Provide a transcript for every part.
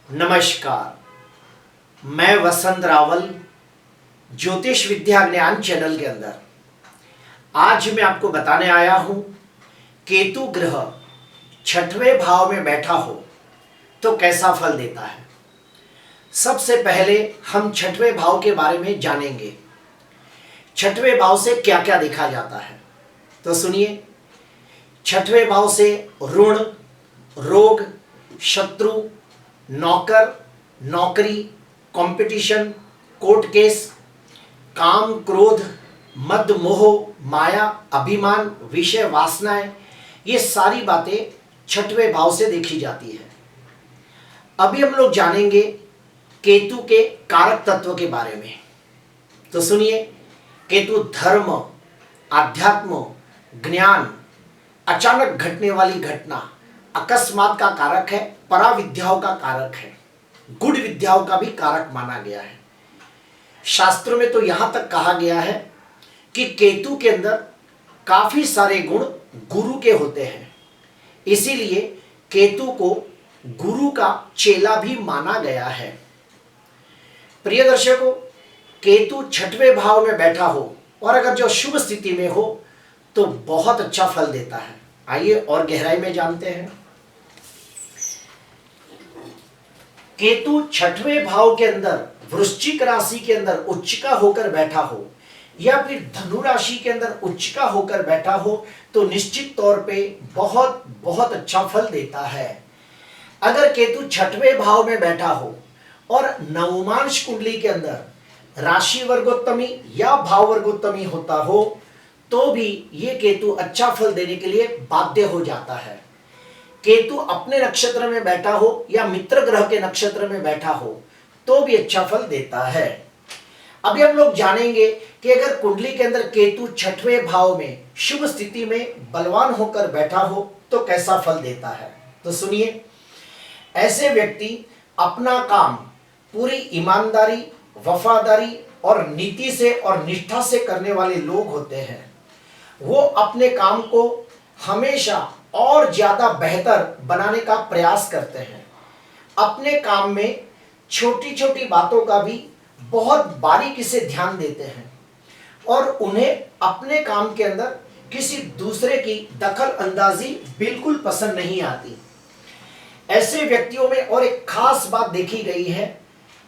नमस्कार, मैं वसंत रावल ज्योतिष विद्या ज्ञान चैनल के अंदर आज मैं आपको बताने आया हूं केतु ग्रह छठवें भाव में बैठा हो तो कैसा फल देता है। सबसे पहले हम छठवें भाव के बारे में जानेंगे। छठवें भाव से क्या क्या देखा जाता है तो सुनिए। छठवें भाव से ऋण, रोग, शत्रु, नौकर, नौकरी, कंपटीशन, कोर्ट केस, काम, क्रोध, मद, मोह, माया, अभिमान, विषय, वासनाएं, ये सारी बातें छठवें भाव से देखी जाती है। अभी हम लोग जानेंगे केतु के कारक तत्व के बारे में। तो सुनिए, केतु धर्म, आध्यात्म, ज्ञान, अचानक घटने वाली घटना, अकस्मात का कारक है, पराविद्याओं का कारक है, गुड़ विद्याओं का भी कारक माना गया है। शास्त्रों में तो यहां तक कहा गया है कि केतु के अंदर काफी सारे गुण गुरु के होते हैं, इसीलिए केतु को गुरु का चेला भी माना गया है। प्रिय दर्शकों, केतु छठवें भाव में बैठा हो और अगर जो शुभ स्थिति में हो तो बहुत अच्छा फल देता है। आइए और गहराई में जानते हैं। केतु छठवें भाव के अंदर वृश्चिक राशि के अंदर उच्चिका होकर बैठा हो या फिर धनु राशि के अंदर उच्चिका होकर बैठा हो तो निश्चित तौर पे बहुत बहुत अच्छा फल देता है। अगर केतु छठवें भाव में बैठा हो और नवमांश कुंडली के अंदर राशि वर्गोत्तमी या भाव वर्गोत्तमी होता हो तो भी ये केतु अच्छा फल देने के लिए बाध्य हो जाता है। केतु अपने नक्षत्र में बैठा हो या मित्र ग्रह के नक्षत्र में बैठा हो तो भी अच्छा फल देता है। अभी हम लोग जानेंगे कि अगर कुंडली के अंदर केतु छठवें भाव में शुभ स्थिति में बलवान होकर बैठा हो तो कैसा फल देता है। तो सुनिए, ऐसे व्यक्ति अपना काम पूरी ईमानदारी, वफादारी और नीति से और निष्ठा से करने वाले लोग होते हैं। वो अपने काम को हमेशा और ज्यादा बेहतर बनाने का प्रयास करते हैं। अपने काम में छोटी छोटी बातों का भी बहुत बारीकी से ध्यान देते हैं और उन्हें अपने काम के अंदर किसी दूसरे की दखल अंदाजी बिल्कुल पसंद नहीं आती। ऐसे व्यक्तियों में और एक खास बात देखी गई है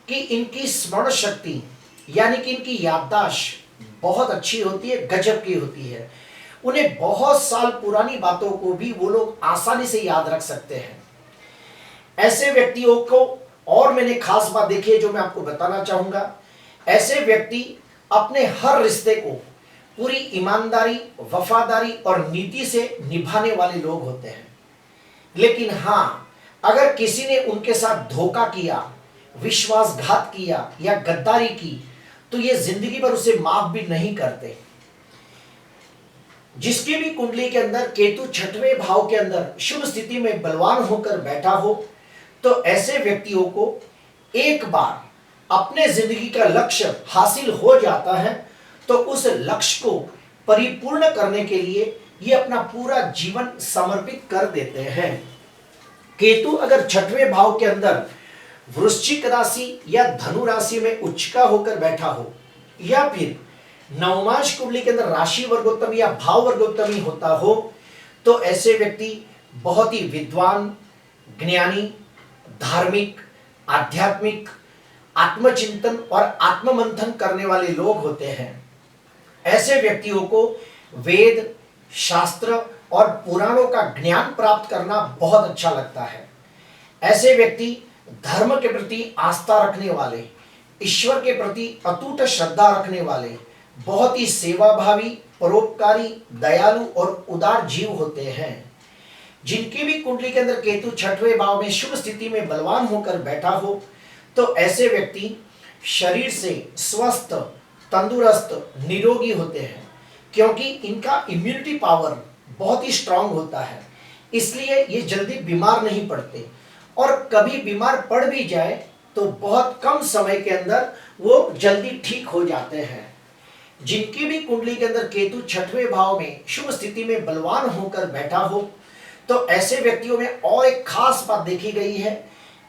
कि इनकी स्मरण शक्ति यानी कि इनकी याददाश्त बहुत अच्छी होती है, गजब की होती है। उन्हें बहुत साल पुरानी बातों को भी वो लोग आसानी से याद रख सकते हैं। ऐसे व्यक्तियों को और मैंने खास बात देखी है जो मैं आपको बताना चाहूंगा। ऐसे व्यक्ति अपने हर रिश्ते को पूरी ईमानदारी, वफादारी और नीति से निभाने वाले लोग होते हैं। लेकिन हां, अगर किसी ने उनके साथ धोखा किया, विश्वासघात किया या गद्दारी की तो ये जिंदगी भर उसे माफ भी नहीं करते। जिसकी भी कुंडली के अंदर केतु छठवें भाव के अंदर शुभ स्थिति में बलवान होकर बैठा हो तो ऐसे व्यक्तियों को एक बार अपने जिंदगी का लक्ष्य हासिल हो जाता है तो उस लक्ष्य को परिपूर्ण करने के लिए ये अपना पूरा जीवन समर्पित कर देते हैं। केतु अगर छठवें भाव के अंदर वृश्चिक राशि या धनु राशि में उच्चिका होकर बैठा हो या फिर नवमांश कुंडली के अंदर राशि वर्गोत्तमी या भाव वर्गोत्तमी होता हो तो ऐसे व्यक्ति बहुत ही विद्वान, ज्ञानी, धार्मिक, आध्यात्मिक, आत्मचिंतन और आत्ममंथन करने वाले लोग होते हैं। ऐसे व्यक्तियों को वेद, शास्त्र और पुराणों का ज्ञान प्राप्त करना बहुत अच्छा लगता है। ऐसे व्यक्ति धर्म के प्रति आस्था रखने वाले, ईश्वर के प्रति अटूट श्रद्धा रखने वाले, बहुत ही सेवाभावी, परोपकारी, दयालु और उदार जीव होते हैं। जिनकी भी कुंडली के अंदर केतु छठवें भाव में शुभ स्थिति में बलवान होकर बैठा हो तो ऐसे व्यक्ति शरीर से स्वस्थ, तंदुरुस्त, निरोगी होते हैं क्योंकि इनका इम्यूनिटी पावर बहुत ही स्ट्रांग होता है। इसलिए ये जल्दी बीमार नहीं पड़ते और कभी बीमार पड़ भी जाए तो बहुत कम समय के अंदर वो जल्दी ठीक हो जाते हैं। जिनकी भी कुंडली के अंदर केतु छठवें भाव में शुभ स्थिति में बलवान होकर बैठा हो तो ऐसे व्यक्तियों में और एक खास बात देखी गई है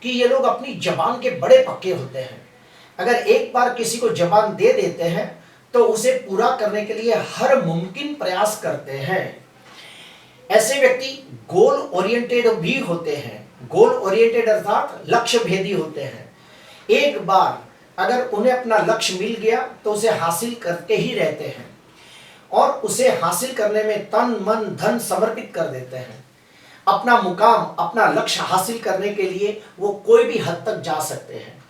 कि ये लोग अपनी जबान के बड़े पक्के होते हैं। अगर एक बार किसी को जबान दे देते हैं तो उसे पूरा करने के लिए हर मुमकिन प्रयास करते हैं। ऐसे व्यक्ति गोल ओरिएंटेड भी होते हैं। गोल ओरिएंटेड अर्थात लक्ष्य भेदी होते हैं। एक बार अगर उन्हें अपना लक्ष्य मिल गया तो उसे हासिल करके ही रहते हैं और उसे हासिल करने में तन मन धन समर्पित कर देते हैं। अपना मुकाम, अपना लक्ष्य हासिल करने के लिए वो कोई भी हद तक जा सकते हैं।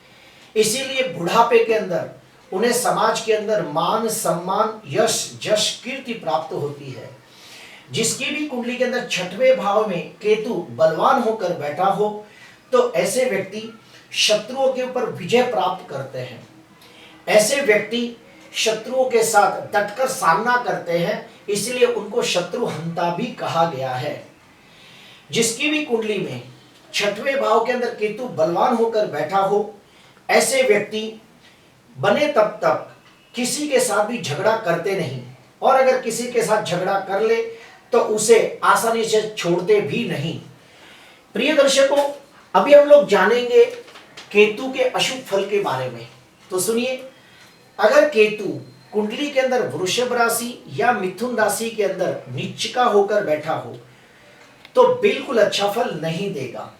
इसीलिए बुढ़ापे के अंदर उन्हें समाज के अंदर मान सम्मान, यश जश कीर्ति प्राप्त होती है। जिसकी भी कुंडली के अंदर छठवें भाव में केतु बलवान होकर बैठा हो तो ऐसे व्यक्ति शत्रुओं के ऊपर विजय प्राप्त करते हैं। ऐसे व्यक्ति शत्रुओं के साथ डटकर सामना करते हैं, इसलिए उनको शत्रु हंता भी कहा गया है। जिसकी भी कुंडली में छठवें भाव के अंदर केतु बलवान होकर बैठा हो, ऐसे व्यक्ति बने तब तक किसी के साथ भी झगड़ा करते नहीं, और अगर किसी के साथ झगड़ा कर ले तो उसे आसानी से छोड़ते भी नहीं। प्रिय दर्शकों, अभी हम लोग जानेंगे केतु के अशुभ फल के बारे में। तो सुनिए, अगर केतु कुंडली के अंदर वृषभ राशि या मिथुन राशि के अंदर नीचिका होकर बैठा हो तो बिल्कुल अच्छा फल नहीं देगा।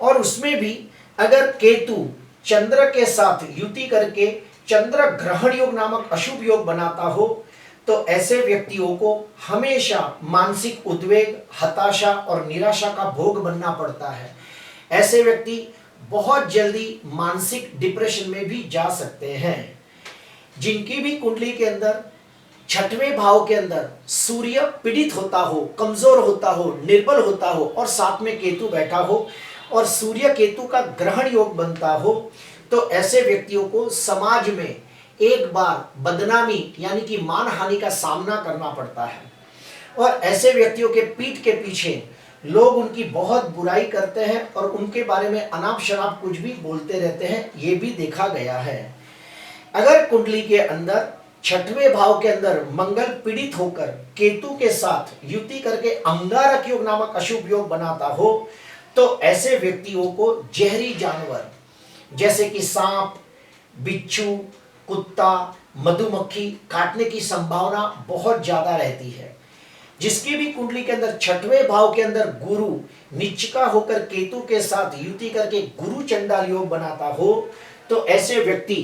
और उसमें भी अगर केतु चंद्र के साथ युति करके चंद्र ग्रहण योग नामक अशुभ योग बनाता हो तो ऐसे व्यक्तियों को हमेशा मानसिक उद्वेग, हताशा और निराशा का भोग बनना पड़ता है। ऐसे व्यक्ति बहुत जल्दी मानसिक डिप्रेशन में भी जा सकते हैं। जिनकी भी कुंडली के अंदर छठवें भाव के अंदर सूर्य पीड़ित होता हो, कमजोर होता हो, निर्बल होता हो और साथ में केतु बैठा हो और सूर्य केतु का ग्रहण योग बनता हो तो ऐसे व्यक्तियों को समाज में एक बार बदनामी यानी कि मान हानि का सामना करना पड़ता है। और ऐसे व्यक्तियों के पीठ के पीछे लोग उनकी बहुत बुराई करते हैं और उनके बारे में अनाप शनाप कुछ भी बोलते रहते हैं, ये भी देखा गया है। अगर कुंडली के अंदर छठवें भाव के अंदर मंगल पीड़ित होकर केतु के साथ युति करके अंगारक योग नामक अशुभ योग बनाता हो तो ऐसे व्यक्तियों को जहरी जानवर जैसे कि सांप, बिच्छू, कुत्ता, मधुमक्खी काटने की संभावना बहुत ज्यादा रहती है। जिसकी भी कुंडली के अंदर छठवें भाव के अंदर गुरु नीचिका होकर केतु के साथ युति करके गुरु चंडाल योग बनाता हो तो ऐसे व्यक्ति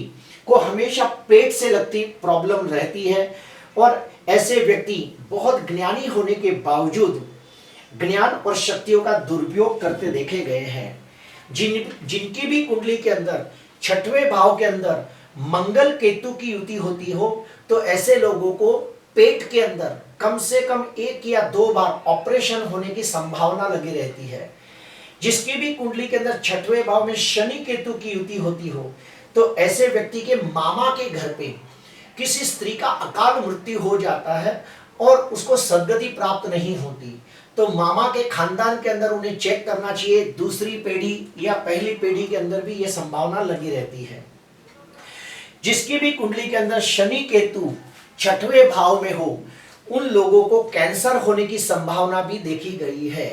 को हमेशा पेट से लगती प्रॉब्लम रहती है और ऐसे व्यक्ति बहुत ज्ञानी होने के बावजूद ज्ञान और शक्तियों का दुरुपयोग करते देखे गए हैं। जिनकी भी कुंडली के अंदर छठवें भाव के अंदर मंगल केतु की युति होती हो तो ऐसे लोगों को पेट के अंदर कम से कम 1 या 2 बार ऑपरेशन होने की संभावना लगी रहती है। जिसकी भी कुंडली के अंदर छठवें भाव में शनि केतु की युति होती हो तो ऐसे व्यक्ति के मामा के घर पे किसी स्त्री का अकाल मृत्यु हो जाता है और उसको सद्गति प्राप्त नहीं होती तो मामा के खानदान के अंदर उन्हें चेक करना चाहिए। दूसरी पीढ़ी या पहली पीढ़ी के अंदर भी यह संभावना लगी रहती है। जिसकी भी कुंडली के अंदर शनि केतु छठवें भाव में हो उन लोगों को कैंसर होने की संभावना भी देखी गई है।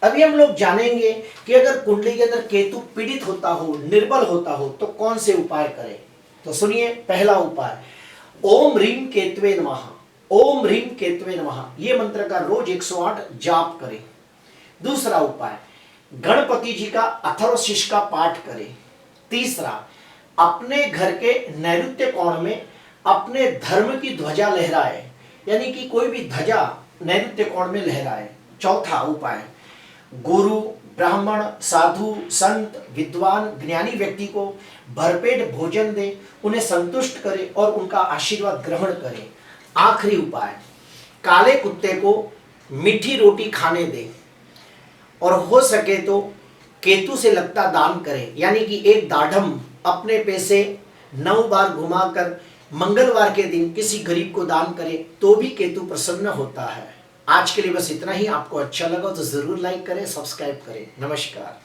अभी हम लोग जानेंगे कि अगर कुंडली के अंदर केतु पीड़ित होता हो, निर्बल होता हो तो कौन से उपाय करें। तो सुनिए, पहला उपाय ओम ह्रीम केतवे नमः। ओम ह्रीम केतवे नमः ये मंत्र का रोज 108 जाप करें। दूसरा उपाय गणपति जी का अथर्वशीष का पाठ करें। तीसरा, अपने घर के नैऋत्य कोण में अपने धर्म की ध्वजा लहराए, यानी कि कोई भी ध्वजा नैऋत्य कोण में लहराए। चौथा उपाय गुरु, ब्राह्मण, साधु, संत, विद्वान, ज्ञानी व्यक्ति को भरपेट भोजन दे, उन्हें संतुष्ट करे और उनका आशीर्वाद ग्रहण करे। आखिरी उपाय काले कुत्ते को मीठी रोटी खाने दे और हो सके तो केतु से लगता दान करें, यानी कि एक दाढ़म अपने पैसे 9 बार घुमाकर मंगलवार के दिन किसी गरीब को दान करें तो भी केतु प्रसन्न होता है। आज के लिए बस इतना ही। आपको अच्छा लगा तो जरूर लाइक करें, सब्सक्राइब करें। नमस्कार।